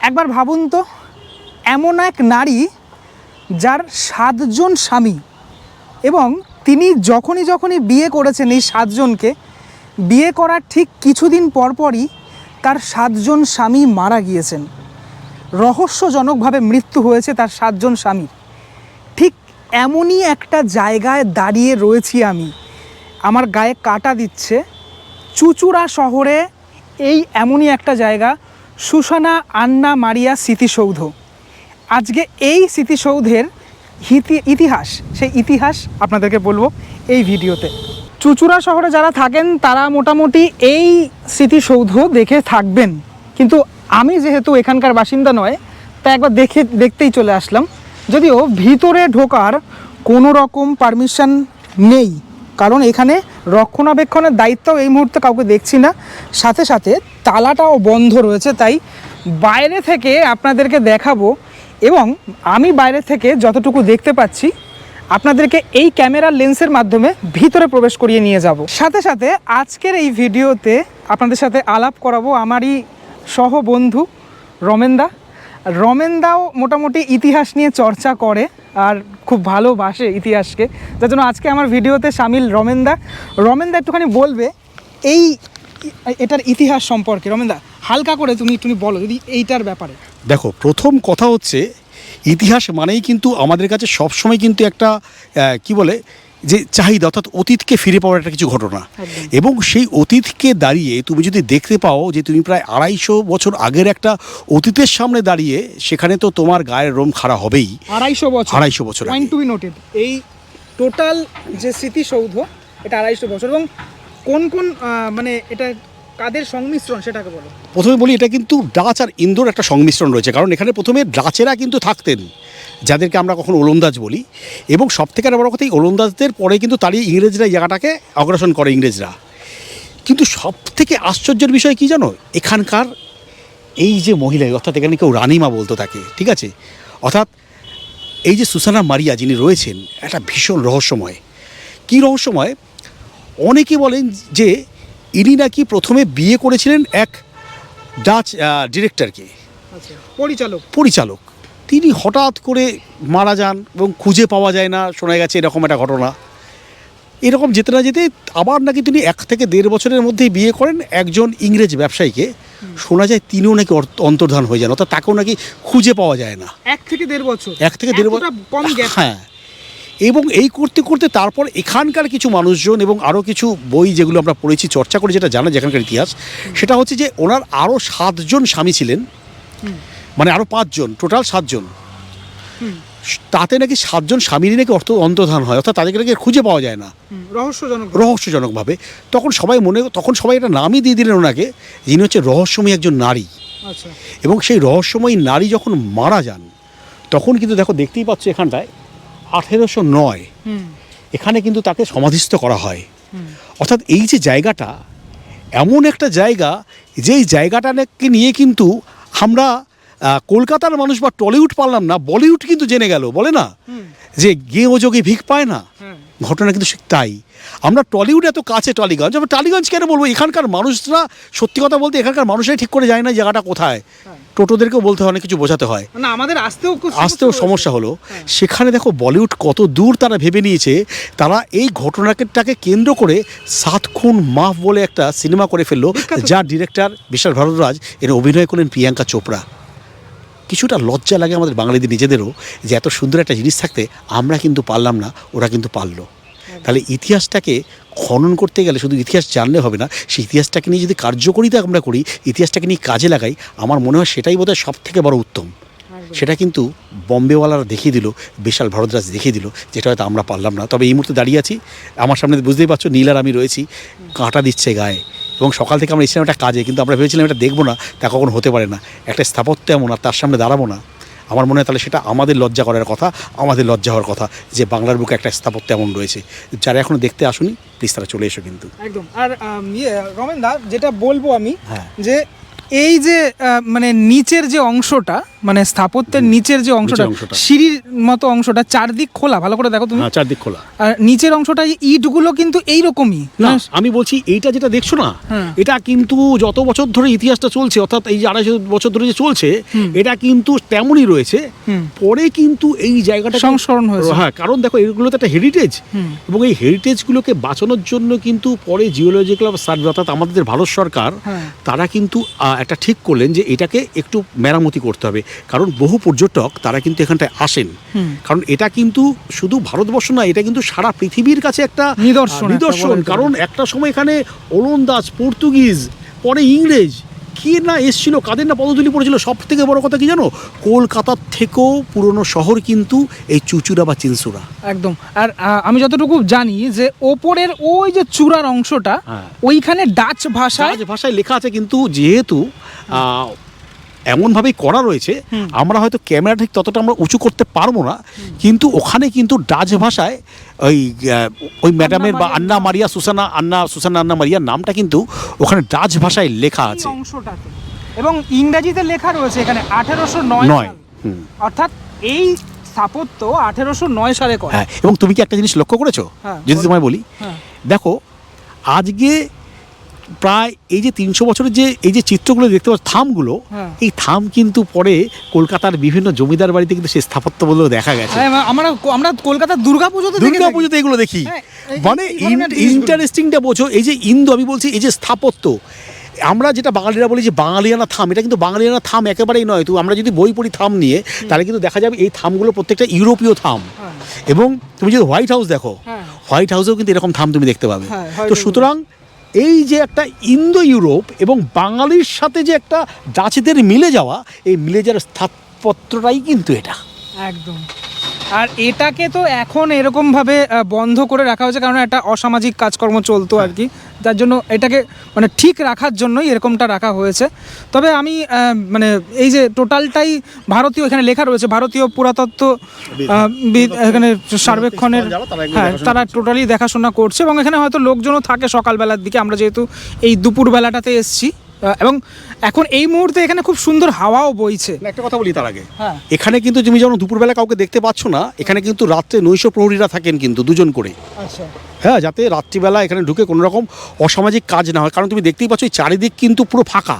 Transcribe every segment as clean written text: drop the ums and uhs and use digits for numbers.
একবার ভাবুন তো, এমন এক নারী যার 7 জন স্বামী, এবং তিনি যখনই বিয়ে করেছেন এই 7 জনকে, বিয়ে করার ঠিক কিছুদিন পরপরই তার 7 জন স্বামী মারা গিয়েছেন। রহস্যজনকভাবে মৃত্যু হয়েছে তার 7 জন স্বামীর। ঠিক এমনই একটা জায়গায় দাঁড়িয়ে রয়েছি আমি, আমার গায়ে কাঁটা দিচ্ছে। চুঁচুড়া শহরে এই এমনই একটা জায়গা, সুসানা আন্না মারিয়া স্মৃতিসৌধ। আজকে এই স্মৃতিসৌধের ইতিহাস, সেই ইতিহাস আপনাদেরকে বলবো এই ভিডিওতে। চুঁচুড়া শহরে যারা থাকেন তারা মোটামুটি এই স্মৃতিসৌধ দেখে থাকবেন, কিন্তু আমি যেহেতু এখানকার বাসিন্দা নয়, তা একবার দেখতেই চলে আসলাম। যদিও ভিতরে ঢোকার কোনো রকম পারমিশন নেই, কারণ এখানে রক্ষণাবেক্ষণের দায়িত্বও এই মুহূর্তে কাউকে দেখছি না, সাথে সাথে তালাটাও বন্ধ রয়েছে। তাই বাইরে থেকে আপনাদেরকে দেখাবো, এবং আমি বাইরে থেকে যতটুকু দেখতে পাচ্ছি আপনাদেরকে এই ক্যামেরার লেন্সের মাধ্যমে ভিতরে প্রবেশ করিয়ে নিয়ে যাব। সাথে সাথে আজকের এই ভিডিওতে আপনাদের সাথে আলাপ করাবো আমারই সহবন্ধু রমেনদাও মোটামুটি ইতিহাস নিয়ে চর্চা করে আর খুব ভালোবাসে ইতিহাসকে, যার জন্য আজকে আমার ভিডিওতে সামিল রমেনদা একটুখানি বলবে এটার ইতিহাস সম্পর্কে। রমেনদা, হালকা করে তুমি বলো যদি এইটার ব্যাপারে। দেখো, প্রথম কথা হচ্ছে ইতিহাস মানেই কিন্তু আমাদের কাছে সবসময় কিন্তু একটা কি বলে যে চাহিদা, অর্থাৎ অতীতকে ফিরে পাওয়ার একটা কিছু ঘটনা। এবং সেই অতীতকে দাঁড়িয়ে তুমি যদি দেখতে পাও যে তুমি প্রায় 250 বছর আগের একটা অতীতের সামনে দাঁড়িয়ে, সেখানে তো তোমার গায়ের রোম খাড়া হবেই। 250 বছর পয়েন্ট টু বি নোটেড, এই টোটাল যে স্মৃতিসৌধ এটা 250 বছর। এবং কোন মানে এটা কাদের সংমিশ্রণ সেটাকে বলো। প্রথমে বলি, এটা কিন্তু ডাচ আর ইন্দোর একটা সংমিশ্রণ রয়েছে, কারণ এখানে প্রথমে ডাচেরা কিন্তু থাকতেন, যাদেরকে আমরা কখনো ওলন্দাজ বলি। এবং সব থেকে বড় কথা, এই ওলন্দাজদের পরে কিন্তু তাড়িয়ে ইংরেজরা এই জায়গাটাকে অগ্রাসন করে ইংরেজরা। কিন্তু সব থেকে আশ্চর্যের বিষয় কি জানো, এখানকার এই যে মহিলা, অর্থাৎ এখানে কেউ রানীমা বলতো তাকে, ঠিক আছে, অর্থাৎ এই যে সুসানা মারিয়া যিনি রয়েছেন, একটা ভীষণ রহস্যময়। কী রহস্যময়? অনেকে বলেন যে ইনি নাকি প্রথমে বিয়ে করেছিলেন এক ডাচ ডিরেক্টরকে, পরিচালক। তিনি হঠাৎ করে মারা যান এবং খুঁজে পাওয়া যায় না, শোনা গেছে এরকম একটা ঘটনা। এরকম যেতে না যেতে আবার নাকি তিনি 1 থেকে 1.5 বছরের মধ্যেই বিয়ে করেন একজন ইংরেজ ব্যবসায়ীকে। শোনা যায় তিনিও নাকি অন্তর্ধান হয়ে যান, অর্থাৎ তাকেও নাকি খুঁজে পাওয়া যায় না। 1 থেকে 1.5 বছর, হ্যাঁ। এবং এই করতে করতে তারপর এখানকার কিছু মানুষজন এবং আরও কিছু বই যেগুলো আমরা পড়েছি, চর্চা করে যেটা জানা যেখানকার ইতিহাস, সেটা হচ্ছে যে ওনার আরও 7 জন স্বামী ছিলেন, মানে আরও 5 জন, টোটাল 7 জন। তাতে নাকি 7 জন স্বামীরই নাকি অন্তর্ধান হয়, অর্থাৎ তাদেরকে নাকি খুঁজে পাওয়া যায় না রহস্যজনকভাবে। তখন সবাই একটা নামই দিয়ে দিলেন ওনাকে, যিনি হচ্ছে রহস্যময়ী একজন নারী। এবং সেই রহস্যময়ী নারী যখন মারা যান, তখন কিন্তু দেখতেই পাচ্ছ এখানটায় 1809 এখানে কিন্তু তাকে সমাধিস্থ করা হয়। অর্থাৎ এই যে জায়গাটা এমন একটা জায়গা, যেই জায়গাটাকে নিয়ে কিন্তু আমরা কলকাতার মানুষ বা টলিউড পারলাম না, বলিউড কিন্তু জেনে গেল। বলে না যে গে ও যোগে ভিক পায় না, ঘটনা কিন্তু তাই। আমরা টলিউড এত কাছে, টালিগঞ্জ কেন বলবো, এখানকার মানুষরা সত্যি কথা বলতে এখানকার মানুষরাই ঠিক করে যায় না জায়গাটা কোথায়। টোটোদেরকেও বলতে হয়, অনেক কিছু বোঝাতে হয়, আমাদের আসতেও সমস্যা হলো। সেখানে দেখো বলিউড কত দূর তারা ভেবে নিয়েছে, তারা এই ঘটনাটাকে কেন্দ্র করে 7 খুন মাফ বলে একটা সিনেমা করে ফেললো, যার ডিরেক্টর বিশাল ভারদ্বাজ, এর অভিনয় করলেন প্রিয়াঙ্কা চোপড়া। কিছুটা লজ্জা লাগে আমাদের বাঙালিদের নিজেদেরও, যে এত সুন্দর একটা জিনিস থাকতে আমরা কিন্তু পারলাম না, ওরা কিন্তু পারলো। তাহলে ইতিহাসটাকে খনন করতে গেলে শুধু ইতিহাস জানলে হবে না, সেই ইতিহাসটাকে নিয়ে যদি কার্যকরিতা আমরা করি, ইতিহাসটাকে নিয়ে কাজে লাগাই, আমার মনে হয় সেটাই বোধহয় সব থেকে বড় উত্তম। সেটা কিন্তু বম্বেওয়ালারা দেখিয়ে দিল, বিশাল ভারদ্বাজ দেখিয়ে দিল, যেটা হয়তো আমরা পারলাম না। তবে এই মুহূর্তে দাঁড়িয়ে আছি, আমার সামনে বুঝতেই পারছো নীল আর আমি রয়েছি, কাঁটা দিচ্ছে গায়ে। এবং সকাল থেকে আমরা এসেছিলাম একটা কাজে, কিন্তু আমরা ভেবেছিলাম এটা দেখবো না, তা কখনো হতে পারে না। একটা স্থাপত্য এমন, আর তার সামনে দাঁড়াবো না, আমার মনে হয় তাহলে সেটা আমাদের লজ্জা করার কথা, আমাদের লজ্জা হওয়ার কথা, যে বাংলার বুকে একটা স্থাপত্য এমন রয়েছে। যারা এখনো দেখতে আসুনি, প্লিজ তারা চলে এসো কিন্তু। একদম। আর রমেনদা, যেটা বলবো আমি, যে এই যে মানে নিচের যে অংশটা, মানে স্থাপত্যের নিচের যে অংশটা, অংশটা। সিঁড়ির মতো অংশটা চারদিক খোলা, ভালো করে দেখো তুমি। হ্যাঁ, চারদিক খোলা। আর নিচের অংশটা ইটগুলো কিন্তু এইরকমই না, আমি বলছি এইটা যেটা দেখছো না, হ্যাঁ। এটা কিন্তু যত বছর ধরে ইতিহাসটা চলছে, অর্থাৎ এই যে 250 বছর ধরে যে চলছে, এটা কিন্তু তেমনই রয়েছে। পরে কিন্তু এই জায়গাটা সংস্করণ হয়েছে। হ্যাঁ, কারণ দেখো এগুলো তো একটা হেরিটেজ, এবং এই হেরিটেজগুলোকে বাঁচানোর জন্য কিন্তু পরে জিওলজিক্যাল সার্ভে, অর্থাৎ আমাদের ভারত সরকার, হ্যাঁ। তারা কিন্তু একটা ঠিক করলেন যে এটাকে একটু মেরামতি করতে হবে, কারণ বহু পর্যটক তারা কিন্তু এখানটায় আসেন। কারণ এটা কিন্তু শুধু ভারতবর্ষ না, এটা কিন্তু সারা পৃথিবীর কাছে একটা নিদর্শন, নিদর্শন। কারণ একটা সময় এখানে ওলন্দাজ, পর্তুগিজ, পরে ইংরেজ কি না এসছিল, কাদের না পদধূলি পড়েছিল। সব থেকে বড় কথা কি জানো, কলকাতার থেকেও পুরনো শহর কিন্তু এই চুচুড়া বা চিনসুরা। একদম। আর আমি যতটুকু জানি যে ওপরের ওই যে চূড়ার অংশটা, হ্যাঁ। ওইখানে ডাচ ভাষায় ভাষায় লেখা আছে, কিন্তু যেহেতু এমনভাবেই করা রয়েছে, আমরা হয়তো ক্যামেরা ঠিক ততটা আমরা উঁচু করতে পারবো না, কিন্তু ওখানে কিন্তু ডাচ ভাষায় ওই ম্যাডামের বা আন্না মারিয়া সুসানা আন্না মারিয়ার নামটা কিন্তু ওখানে ডাচ ভাষায় লেখা আছে অংশটাতে, এবং ইংরেজিতে লেখা রয়েছে এখানে 1809 নয়। সাল। অর্থাৎ এই স্থাপত্য 1809 সালে করা। হ্যাঁ, এবং তুমি কি একটা জিনিস লক্ষ্য করেছো, হ্যাঁ, যদি তোমায় বলি, হ্যাঁ। দেখো আজকে প্রায় এই যে 300 বছরের যে এই যে চিত্রগুলো দেখতে পাচ্ছ, থামগুলো, হ্যাঁ। এই থাম কিন্তু পরে কলকাতার বিভিন্ন জমিদার বাড়িতে কিন্তু সেই স্থাপত্য বলেও দেখা গেছে। হ্যাঁ, আমরা কলকাতার দুর্গাপুজোতে দুর্গাপুজোতে এগুলো দেখি। হ্যাঁ, মানে এই ধরনের জিনিসগুলো। ইন্টারেস্টিংটা বোঝো, এই যে আমি বলছি এই যে স্থাপত্য, আমরা যেটা বাঙালিরা বলি যে বাঙালিয়ানা থাম, এটা কিন্তু বাঙালিয়ানা থাম একেবারেই নয়। তো আমরা যদি বই পড়ি থাম নিয়ে, তাহলে কিন্তু দেখা যাবে এই থামগুলো প্রত্যেকটা ইউরোপীয় থাম। হ্যাঁ। এবং তুমি যদি হোয়াইট হাউস দেখো, হ্যাঁ। হোয়াইট হাউসেও কিন্তু এরকম থাম তুমি দেখতে পাবে। হ্যাঁ, তো হোয়াইট সুতরাং এই যে একটা ইন্দো ইউরোপ এবং বাঙালির সাথে যে একটা ডাচদের মিলে যাওয়া, এই মিলে যাওয়ার স্থাপত্যটাই কিন্তু এটা। একদম। আর এটাকে তো এখন এরকমভাবে বন্ধ করে রাখা হয়েছে, কারণ একটা অসামাজিক কাজকর্ম চলতো আর কি, যার জন্য এটাকে মানে ঠিক রাখার জন্যই এরকমটা রাখা হয়েছে। তবে আমি মানে এই যে টোটালটাই ভারতীয়, এখানে লেখা রয়েছে ভারতীয় পুরাতত্ত্ব এখানে সার্বেক্ষণের, হ্যাঁ, তারা টোটালি দেখাশোনা করছে, এবং এখানে হয়তো লোকজনও থাকে সকালবেলার দিকে। আমরা যেহেতু এই দুপুরবেলাটাতে এসছি, এবং এখন এই মুহূর্তে এখানে খুব সুন্দর হাওয়াও বইছে। একটা কথা বলি তার আগে, হ্যাঁ। এখানে কিন্তু তুমি যেমন দুপুরবেলা কাউকে দেখতে পাচ্ছ না, এখানে কিন্তু রাত্রে নৈশ প্রহরীরা থাকেন কিন্তু 2 জন করে। আচ্ছা। হ্যাঁ, যাতে রাত্রিবেলা এখানে ঢুকে কোনো রকম অসামাজিক কাজ না হয়। কারণ তুমি দেখতেই পাচ্ছ এই চারিদিক কিন্তু পুরো ফাঁকা,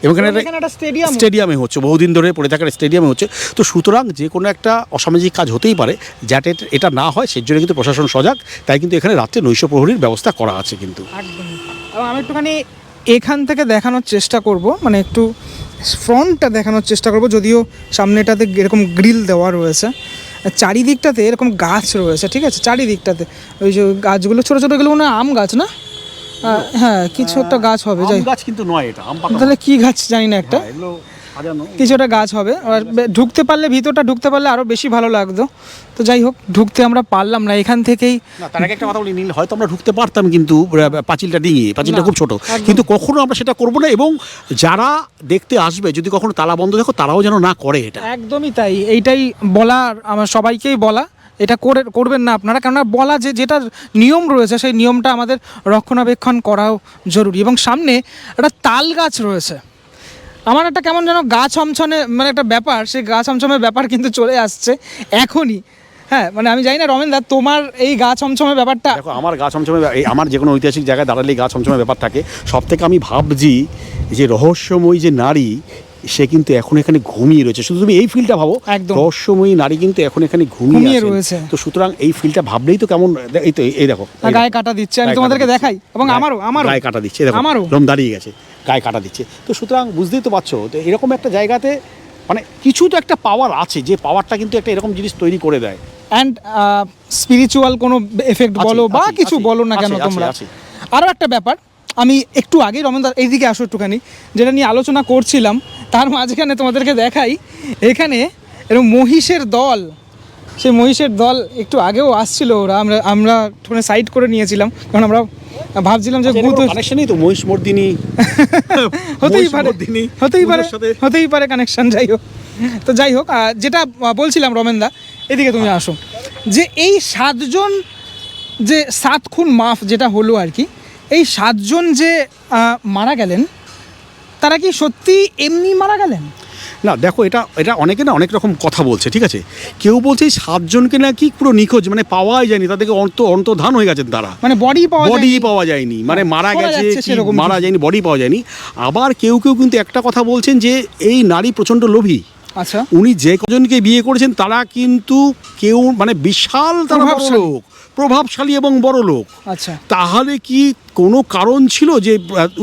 এবং এখানে একটা স্টেডিয়ামে হচ্ছে, বহুদিন ধরে পড়ে থাকার স্টেডিয়ামে হচ্ছে। তো সুতরাং যে কোনো একটা অসামাজিক কাজ হতেই পারে, যাতে এটা না হয় সেই জন্য কিন্তু প্রশাসন সজাগ। তাই কিন্তু এখানে রাত্রে নৈশ প্রহরীর ব্যবস্থা করা আছে কিন্তু। একদম। এবং আমি একটুখানি এখান থেকে দেখানোর চেষ্টা করব, মানে একটু ফ্রন্টটা দেখানোর চেষ্টা করব, যদিও সামনেটাতে এরকম গ্রিল দেওয়া রয়েছে, চারিদিকটাতে এরকম গাছ রয়েছে, ঠিক আছে, চারিদিকটাতে ওই যে গাছগুলো ছোটো ছোটো, এগুলো মনে হয় আম গাছ না? হ্যাঁ, কিছু একটা গাছ হবে, যাই গাছ কিন্তু নয় এটা, আম পাতা। তাহলে কি গাছ জানি না, একটা কিছু একটা গাছ হবে। আর ঢুকতে পারলে, ভিতরটা ঢুকতে পারলে আরও বেশি ভালো লাগতো। তো যাই হোক, ঢুকতে আমরা পারলাম না এখান থেকেই। না, তার আগে একটা কথা বলি নীল, হয়তো আমরা ঢুকতে পারতাম, কিন্তু পাঁচিলটা ডিঙিয়ে, পাঁচিলটা খুব ছোট, কিন্তু কখনো আমরা সেটা করবো না। এবং যারা দেখতে আসবে, যদি কখনো তালা বন্ধ দেখো, তারাও যেন না করে এটা। একদমই তাই, এইটাই বলার আমার সবাইকেই বলা, এটা করবেন না আপনারা, কেননা বলা যে যেটা নিয়ম রয়েছে সেই নিয়মটা আমাদের রক্ষণাবেক্ষণ করাও জরুরি। এবং সামনে একটা তাল গাছ রয়েছে, আমার একটা কেমন যেন গা ছমছমে মানে একটা ব্যাপার, সেই গা ছমছমের ব্যাপার কিন্তু চলে আসছে এখনই। হ্যাঁ, মানে আমি জানি না রমেন দা, তোমার এই গা ছমছমের ব্যাপারটা। দেখো, আমার গা ছমছমে, আমার যে কোনো ঐতিহাসিক জায়গায় দাঁড়ালেই গা ছমছমের ব্যাপার থাকে। সব থেকে আমি ভাবছি যে রহস্যময়ী যে নারী, সে কিন্তু এখন এখানে ঘুমিয়ে রয়েছে। শুধু তুমি এই ফিলটা ভাবো, রহস্যময়ী নারী কিন্তু এখন এখানে ঘুমিয়ে রয়েছে। তো সুতরাং এই ফিলটা ভাবলেই তো কেমন, এই তো এই দেখো গায়ে কাটা দিচ্ছে, আমি তোমাদেরকে দেখাই, এবং আমারও গায়ে কাটা দিচ্ছে, দেখো রম দাঁড়িয়ে গেছে, গায়ে কাটা দিচ্ছে। তো সুতরাং বুঝতেই তো পারছো, তো এরকম একটা জায়গাতে মানে কিছু তো একটা পাওয়ার আছে, যে পাওয়ারটা কিন্তু একটা এরকম জিনিস তৈরি করে দেয়। অ্যান্ড স্পিরিচুয়াল কোনো এফেক্ট বলো বা কিছু বলো না কেন তোমরা। আরও একটা ব্যাপার, আমি একটু আগেই রমেন দা এইদিকে আসো একটুখানি, যেটা নিয়ে আলোচনা করছিলাম, তার মাঝখানে তোমাদেরকে দেখাই, এখানে এরকম মহিষের দল, সেই মহিষের দল একটু আগেও আসছিল, ওরা আমরা একটুখানি সাইড করে নিয়েছিলাম, কারণ আমরা ভাবছিলাম যে কানেকশনই তো মহিষ মর্দিনী হতেই পারে কানেকশন। যাই হোক, তো যাই হোক, যেটা বলছিলাম রমেন দা, এদিকে তুমি আসো, যে এই 7 জন যে 7 খুন মাফ যেটা হলো আর কি, এই 7 জন যে মারা গেলেন, তারা কি সত্যি এমনি মারা গেলেন? না দেখো, এটা এটা অনেকে না অনেক রকম কথা বলছে, ঠিক আছে। কেউ বলছে এই 7 জনকে নাকি পুরো নিখোঁজ, মানে পাওয়াই যায়নি, তাদেরকে অন্তর্ধান হয়ে গেছেন তারা, মানে বডি পাওয়া যায়নি, মানে মারা শোনা গেছে যাচ্ছে কি সেরকম মারা কিছু। যায়নি, বডি পাওয়া যায়নি। আবার কেউ কেউ কিন্তু একটা কথা বলছেন যে এই নারী প্রচণ্ড লোভী। আচ্ছা, উনি যে কজনকে বিয়ে করেছেন তারা কিন্তু কেউ মানে বিশাল তারা বড় প্রভাবশালী। লোক, প্রভাবশালী এবং বড় লোক। আচ্ছা, তাহলে কি কোনো কারণ ছিল যে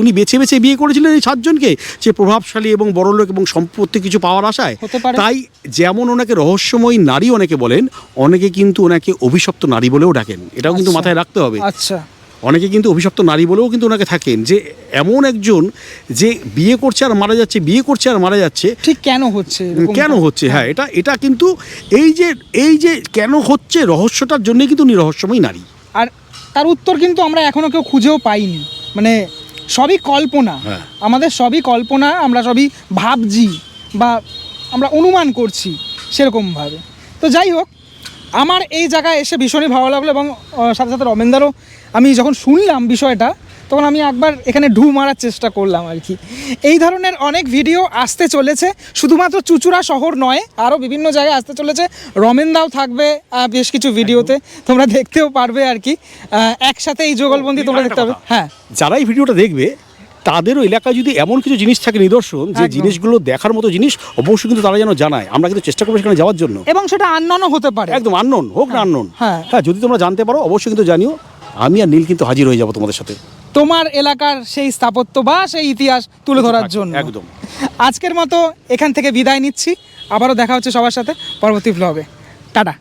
উনি বেছে বেছে বিয়ে করেছিলেন এই 7 জনকে, যে প্রভাবশালী এবং বড় লোক এবং সম্পত্তি কিছু পাওয়ার আশায়? হতে পারে। তাই যেমন ওনাকে রহস্যময়ী নারী অনেকে বলেন, অনেকে কিন্তু ওনাকে অভিশপ্ত নারী বলেও ডাকেন, এটাও কিন্তু আচ্ছা। মাথায় রাখতে হবে। আচ্ছা, অনেকে কিন্তু অভিশপ্ত নারী বলেও কিন্তু ওনাকে থাকেন, যে এমন একজন যে বিয়ে করছে আর মারা যাচ্ছে, বিয়ে করছে আর মারা যাচ্ছে, ঠিক কেন হচ্ছে এরকমটা? কেন হচ্ছে? হ্যাঁ, এটা কিন্তু এই যে কেন হচ্ছে রহস্যটার জন্যই কিন্তু উনি রহস্যময়ী নারী। আর তার উত্তর কিন্তু আমরা এখনো কেউ খুঁজেও পাইনি, মানে সবই কল্পনা। হ্যাঁ। আমাদের সবই কল্পনা, আমরা সবই ভাবছি বা আমরা অনুমান করছি সেরকমভাবে। তো যাই হোক, আমার এই জায়গায় এসে ভীষণই ভালো লাগলো, এবং সাথে সাথে রমেনদারও, আমি যখন শুনলাম বিষয়টা তখন আমি একবার এখানে ঢু মারার চেষ্টা করলাম আর কি। এই ধরনের অনেক ভিডিও আসতে চলেছে, শুধুমাত্র চুঁচুড়া শহর নয়, আরও বিভিন্ন জায়গায় আসতে চলেছে। রমেনদাও থাকবে বেশ কিছু ভিডিওতে, তোমরা দেখতেও পারবে আর কি। একসাথে এই যুগলবন্দি তোমরা দেখতে পাবে। হ্যাঁ, যারা এই ভিডিওটা দেখবে তাদেরও এলাকায় যদি এমন কিছু জিনিস থাকে নিদর্শন, যে একদম। জিনিসগুলো দেখার মতো জিনিস, অবশ্যই কিন্তু তারা যেন জানায়। আমরা কিন্তু চেষ্টা করবো সেখানে যাওয়ার জন্য। এবং সেটা আনননও হতে পারে, একদম আননোন হোক না আননোন। হ্যাঁ। হ্যাঁ, যদি তোমরা জানতে পারো অবশ্যই কিন্তু জানিও। আমি আর নীল কিন্তু হাজির হয়ে যাবো তোমাদের সাথে, তোমার এলাকার সেই স্থাপত্য বা সেই ইতিহাস তুলে ধরার জন্য। একদম। আজকের মতো এখান থেকে বিদায় নিচ্ছি, আবারও দেখা হচ্ছে সবার সাথে পরবর্তী ব্লগে। টাটা।